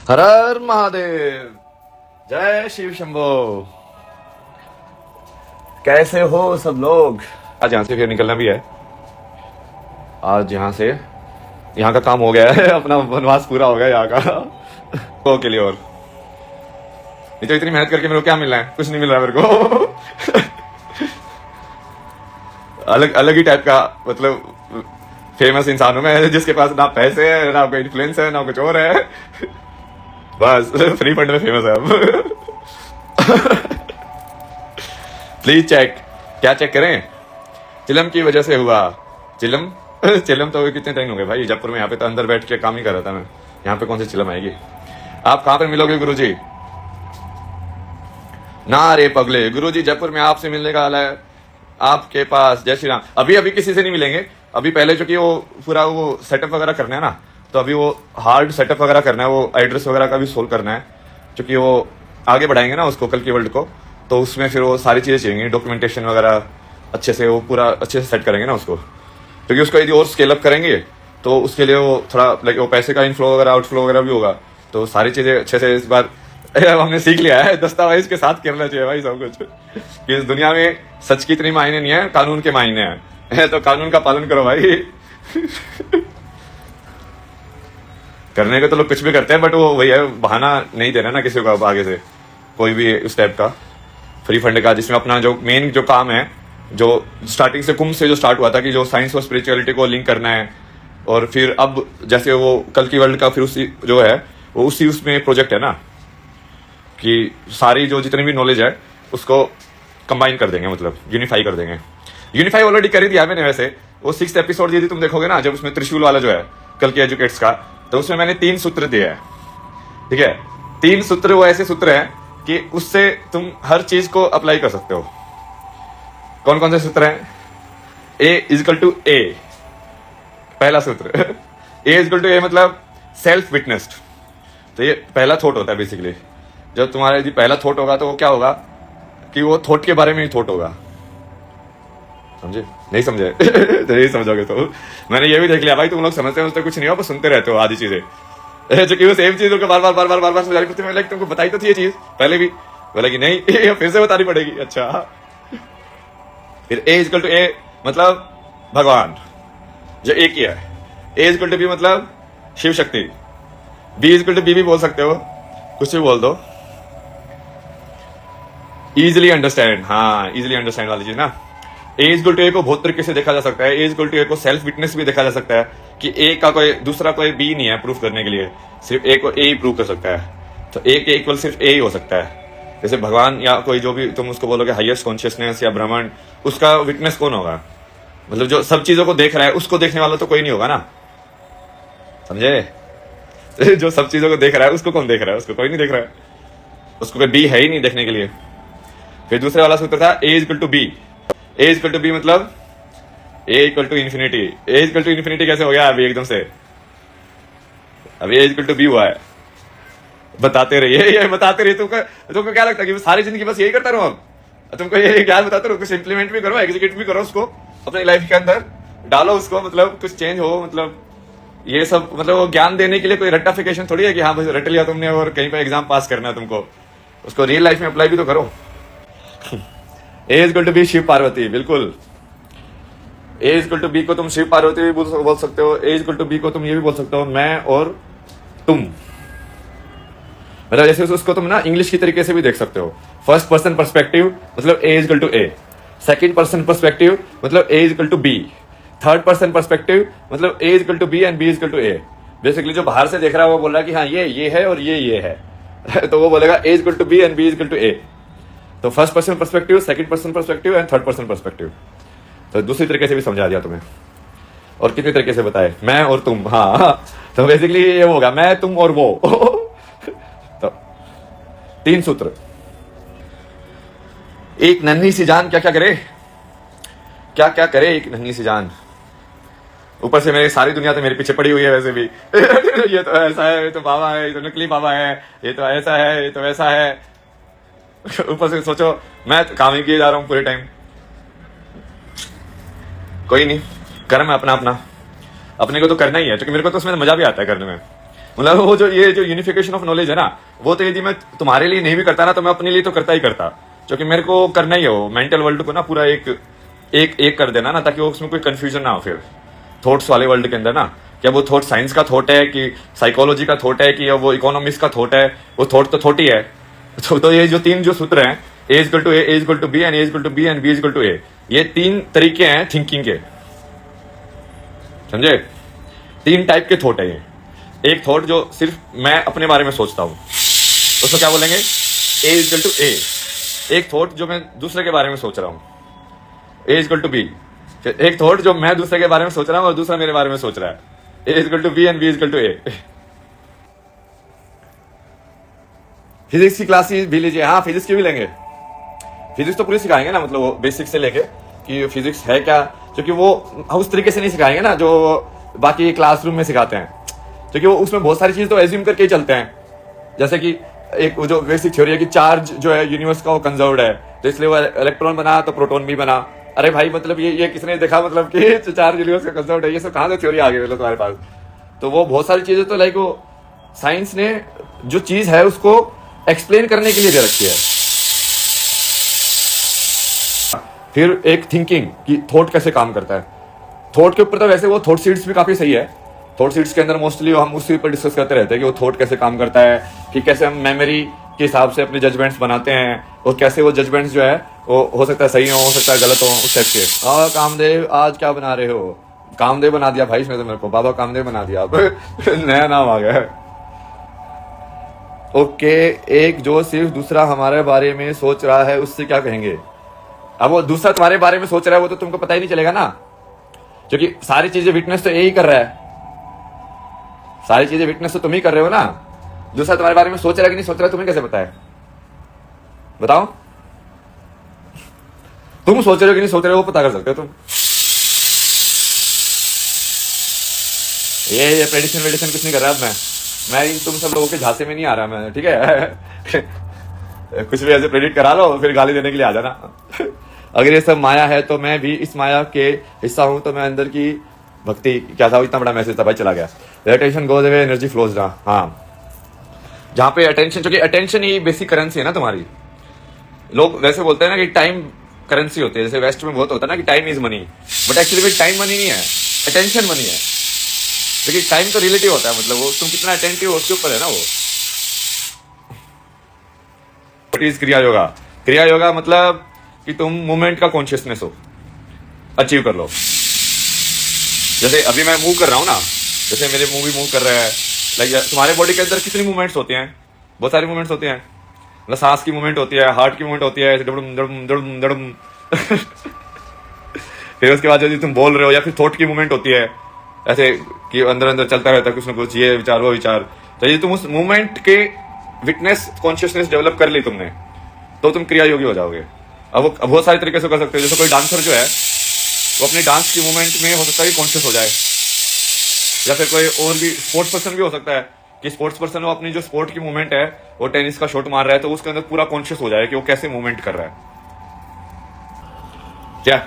हर हर महादेव। जय शिव शंभो। कैसे हो सब लोग? आज यहाँ से फिर निकलना भी है। आज यहाँ का काम हो गया है, अपना वनवास पूरा हो गया यहाँ का तो के लिए। और नहीं तो इतनी मेहनत करके मेरे को क्या मिल रहा है? कुछ नहीं मिल रहा मेरे को अलग अलग ही टाइप का मतलब फेमस इंसान हूं मैं, जिसके पास ना पैसे है, ना कोई इन्फ्लुएंस है, ना कुछ और है। बस फ्री फंड में फेमस है अब प्लीज चेक। क्या चेक करें? चिलम की वजह से हुआ। चिलम चिलम तो कितने टाइम हो गए भाई जयपुर में। यहाँ पे तो अंदर बैठ के काम ही कर रहा था मैं। यहाँ पे कौन सी चिलम आएगी? आप कहाँ पे मिलोगे गुरुजी? ना रे पगले, गुरुजी जयपुर में आपसे मिलने का हाल है आपके पास। जय श्री राम। अभी अभी किसी से नहीं मिलेंगे। अभी पहले चूंकि वो पूरा वो सेटअप वगैरह करना है ना, तो अभी वो हार्ड सेटअप वगैरह करना है, वो एड्रेस वगैरह का भी सोल्व करना है। क्योंकि वो आगे बढ़ाएंगे ना उसको, कल की वर्ल्ड को, तो उसमें फिर वो सारी चीजें चाहिए, डॉक्यूमेंटेशन वगैरह अच्छे से, वो पूरा अच्छे से सेट करेंगे ना उसको। क्योंकि उसको यदि और स्केल अप करेंगे तो उसके लिए वो थोड़ा लाइक वो पैसे का इनफ्लो वगैरह आउटफ्लो वगैरह भी होगा। तो सारी चीजें अच्छे से इस बार हमने सीख लिया है। दस्तावेज के साथ करना चाहिए भाई सब कुछ। कि इस दुनिया में सच की इतनी मायने नहीं है, कानून के मायने हैं। तो कानून का पालन करो भाई करने को तो लोग कुछ भी करते हैं, बट वो वही है, बहाना नहीं देना ना किसी को अब आगे से कोई भी इस टाइप का फ्री फंड का, जिसमें अपना जो मेन जो काम है, जो स्टार्टिंग से कुंभ से जो स्टार्ट हुआ था कि जो साइंस और स्पिरिचुअलिटी को लिंक करना है, और फिर अब जैसे वो कल की वर्ल्ड का फिर उसी जो है वो उसी उसमें प्रोजेक्ट है ना, कि सारी जो जितनी भी नॉलेज है उसको कंबाइन कर देंगे, मतलब यूनिफाई कर देंगे। यूनिफाई ऑलरेडी कर ही दिया मैंने वैसे। वो 6th एपिसोड यदि तुम देखोगे ना, जब उसमें त्रिशूल वाला जो है कल के एजुकेट्स का, तो उसमें मैंने 3 सूत्र दिए हैं। ठीक है, 3 सूत्र वो ऐसे सूत्र हैं कि उससे तुम हर चीज को अप्लाई कर सकते हो। कौन कौन से सूत्र हैं? A=A, पहला सूत्र A=A मतलब सेल्फ विटनेस्ड। तो ये पहला थॉट होता है बेसिकली। जब तुम्हारा यदि पहला थॉट होगा तो वो क्या होगा कि वो थॉट के बारे में ही थॉट होगा। समझे? नहीं समझे? तो नहीं समझोगे तो मैंने ये भी देख लिया भाई, तुम लोग समझते कुछ नहीं हो, बस सुनते रहते हो आधी चीजें। जो कि वो सेम चीज को बार बार समझा रही थी। तुमको बताई तो थी ये चीज पहले भी, बोला कि नहीं ये फिर से बतानी पड़ेगी। अच्छा, फिर A=A मतलब भगवान, जो एक ही है। A=B मतलब शिव शक्ति। B=B भी बोल सकते हो, कुछ भी बोल दो। इजिली अंडरस्टैंड, हाँ इजिली अंडरस्टैंड वाली चीज ना। A=A को बहुत तरीके से देखा जा सकता है। A=A को सेल्फ विटनेस भी देखा जा सकता है कि A का कोई दूसरा कोई B नहीं है प्रूफ करने के लिए, सिर्फ A को A ही प्रूव कर सकता है। तो A के इक्वल सिर्फ A ही हो सकता है। जैसे भगवान या कोई जो भी तुम उसको बोलोगे हाईएस्ट कॉन्शियसनेस या ब्रह्मांड, उसका विटनेस कौन होगा? मतलब जो सब चीजों को देख रहा है, उसको देखने वाला तो कोई नहीं होगा ना, समझे? जो सब चीजों को देख रहा है उसको कौन देख रहा है? उसको कोई नहीं देख रहा है, उसको कोई B है ही नहीं देखने के लिए। फिर दूसरे वाला सूत्र था A=B। A=B मतलब A=infinity। A=infinity कैसे हो गया अभी एकदम से? अभी A=B हुआ है। बताते रहिए, ये बताते रहिए। तुमको क्या लगता है कि सारी जिंदगी बस यही करता रहूं? अब तुमको ये ज्ञान बताते रहो, कुछ इंप्लीमेंट भी करो, एग्जीक्यूट भी करो, उसको अपनी लाइफ के अंदर डालो उसको, मतलब कुछ चेंज हो। मतलब ये सब मतलब वो ज्ञान देने के लिए कोई रट्टाफिकेशन थोड़ी है कि हाँ बस रट लिया तुमने और कहीं पे एग्जाम पास करना है तुमको। उसको रियल लाइफ में अप्लाई भी तो करो। A=B शिव पार्वती, बिल्कुल। A=B को तुम शिव पार्वती भी बोल सकते हो। A=B को तुम ये भी बोल सकते हो मैं और तुम। मतलब जैसे उसको तुम ना इंग्लिश की तरीके से भी देख सकते हो। फर्स्ट पर्सन पर्सपेक्टिव मतलब A=A, सेकंड पर्सन पर्सपेक्टिव मतलब A=B, थर्ड पर्सन पर्सपेक्टिव मतलब A=B एंड B=A। बेसिकली जो बाहर से देख रहा है वो बोल रहा है कि हाँ ये है और ये है तो वो बोलेगा A=B एंड B=A। तो first person perspective, second person perspective and third person perspective. तो दूसरी तरीके से भी समझा दिया तुम्हें। और कितनी तरीके से बताए? मैं और तुम, हाँ। तो बेसिकली ये होगा मैं, तुम और वो तो 3 सूत्र। एक नन्ही सी जान क्या क्या करे, क्या क्या करे एक नन्ही सी जान। ऊपर से मेरी सारी दुनिया तो मेरे पीछे पड़ी हुई है वैसे भी ये तो ऐसा है, ये तो बाबा है, ये तो नकली बाबा है, ये तो ऐसा है, ये तो वैसा है। ऊपर से सोचो मैं तो काम ही किए जा रहा हूं पूरे टाइम। कोई नहीं, कर्म है अपना अपना, अपने को तो करना ही है, क्योंकि मेरे को तो उसमें मजा भी आता है करने में। मतलब वो जो ये जो यूनिफिकेशन ऑफ नॉलेज है ना, वो तो यदि मैं तुम्हारे लिए नहीं भी करता ना, तो मैं अपने लिए तो करता ही करता, क्योंकि मेरे को करना ही है वो मेंटल वर्ल्ड को ना पूरा एक एक एक कर देना ना, ताकि वो उसमें कोई कंफ्यूजन ना हो फिर थॉट्स वाले वर्ल्ड के अंदर ना। क्या वो थॉट साइंस का थॉट है कि साइकोलॉजी का थॉट है कि वो इकोनॉमिक्स का थॉट है, वो थॉट तो थॉट ही है। तो ये जो तीन जो सूत्र हैं, A equal to A equal to B and A equal to B and B equal to A, ये तीन तरीके हैं थिंकिंग के, समझे? तीन टाइप के थॉट है ये। एक थॉट जो सिर्फ मैं अपने बारे में सोचता हूं, उसको क्या बोलेंगे? ए इक्वल टू ए। एक थॉट जो मैं दूसरे के बारे में सोच रहा हूं, ए इक्वल टू बी। एक थॉट जो मैं दूसरे के बारे में सोच रहा हूं और दूसरा मेरे बारे में सोच रहा है, A equal to B and B equal to A. Physics की क्लास भी लीजिए। हाँ, फिजिक्स की भी लेंगे। फिजिक्स तो पूरी सिखाएंगे ना, मतलब वो बेसिक से लेके कि फिजिक्स है क्या, क्योंकि वो उस तरीके से नहीं सिखाएंगे ना जो बाकी क्लासरूम में सिखाते हैं, क्योंकि वो उसमें बहुत सारी चीज तो एज्यूम करके ही चलते हैं। जैसे कि एक जो बेसिक थ्योरी है कि चार्ज जो है यूनिवर्स का वो कंजर्व्ड है, तो इसलिए वो इलेक्ट्रॉन बना तो प्रोटॉन भी बना। अरे भाई, मतलब ये किसने देखा, मतलब कि चार्ज यूनिवर्स का कंजर्व्ड है, ये सब कहाँ से थ्योरी आ गई मतलब तुम्हारे पास? तो वो बहुत सारी चीजें तो लाइक वो साइंस ने जो चीज है उसको एक्सप्लेन करने के लिए दे रखी है। फिर एक थिंकिंग कि थॉट कैसे काम करता है। थॉट के ऊपर तो वैसे वो थॉट सीड्स भी काफी सही है। थॉट सीड्स के अंदर मोस्टली हम उसी पर डिस्कस करते रहते हैं कि वो थॉट कैसे काम करता है, कि कैसे हम मेमोरी के हिसाब से अपने जजमेंट्स बनाते हैं, और कैसे वो जजमेंट्स जो है वो हो सकता है सही हो सकता है गलत हो, उस टाइप के। और कामदेव आज क्या बना रहे हो? कामदेव बना दिया भाई इसने तो मेरे को, बाबा कामदेव बना दिया अब नया नाम आ गया है। ओके, एक जो सिर्फ दूसरा हमारे बारे में सोच रहा है उससे क्या कहेंगे? अब वो दूसरा तुम्हारे बारे में सोच रहा है वो तो तुमको पता ही नहीं चलेगा ना, क्योंकि सारी चीजें विटनेस तो यही कर रहा है, सारी चीजें विटनेस तो तुम ही कर रहे हो ना। दूसरा तुम्हारे बारे में सोच रहा है कि नहीं सोच रहा है तुम्हें कैसे पता है? बताओ, तुम सोच रहे हो कि नहीं सोच रहे हो वो पता कर सकते हो तुम। ये प्रेडिक्शन वेडिक्शन कुछ नहीं कर रहा अब मैं इन तुम सब लोगों के झांसे में नहीं आ रहा मैं, ठीक है? कुछ भी ऐसे प्रेडिक्ट करा लो फिर गाली देने के लिए आ जाना। अगर ये सब माया है तो मैं भी इस माया के हिस्सा हूं, तो मैं अंदर की भक्ति क्या था, इतना बड़ा मैसेज था भाई, चला गया। Attention goes away energy flows down. हाँ, जहां पे अटेंशन, क्योंकि अटेंशन ही बेसिक करेंसी है ना तुम्हारी। लोग वैसे बोलते हैं ना कि टाइम करेंसी होती है, जैसे वेस्ट में बहुत होता है ना कि time is money, but actually time money नहीं है, अटेंशन मनी है। क्योंकि टाइम तो रिलेटिव होता है, मतलब वो तुम कितना अटेंटिव हो उसके ऊपर है ना वो। क्रिया योगा, क्रिया योगा मतलब कि तुम मूवमेंट का कॉन्शियसनेस हो अचीव कर लो। जैसे अभी मैं मूव कर रहा हूं ना, जैसे मेरे मूव भी मूव कर रहा है, लाइक तुम्हारे बॉडी के अंदर कितनी मूवमेंट्स होती हैं? बहुत सारी मूवमेंट्स होती हैं, मतलब सांस की मूवमेंट होती है, हार्ट की मूवमेंट होती है, डड़म डड़म डड़म डड़म। फिर उसके बाद यदि तुम बोल रहे हो, या फिर थॉट की मूवमेंट होती है, ऐसे कि अंदर अंदर चलता रहता है कुछ ना कुछ, ये विचार वो विचार। तो यदि तुम उस मूवमेंट के विटनेस कॉन्शियसनेस डेवलप कर ली तुमने, तो तुम क्रिया योगी हो जाओगे। अब बहुत सारे तरीके से कर सकते हो। जैसे कोई डांसर जो है वो अपनी डांस की मूवमेंट में हो सकता है कॉन्शियस हो जाए, या फिर कोई और भी स्पोर्ट्स पर्सन भी हो सकता है कि स्पोर्ट्स पर्सन वो अपनी जो स्पोर्ट की मूवमेंट है, वो टेनिस का शॉट मार रहा है, तो उसके अंदर पूरा कॉन्शियस हो जाए कि वो कैसे मूवमेंट कर रहा है। क्या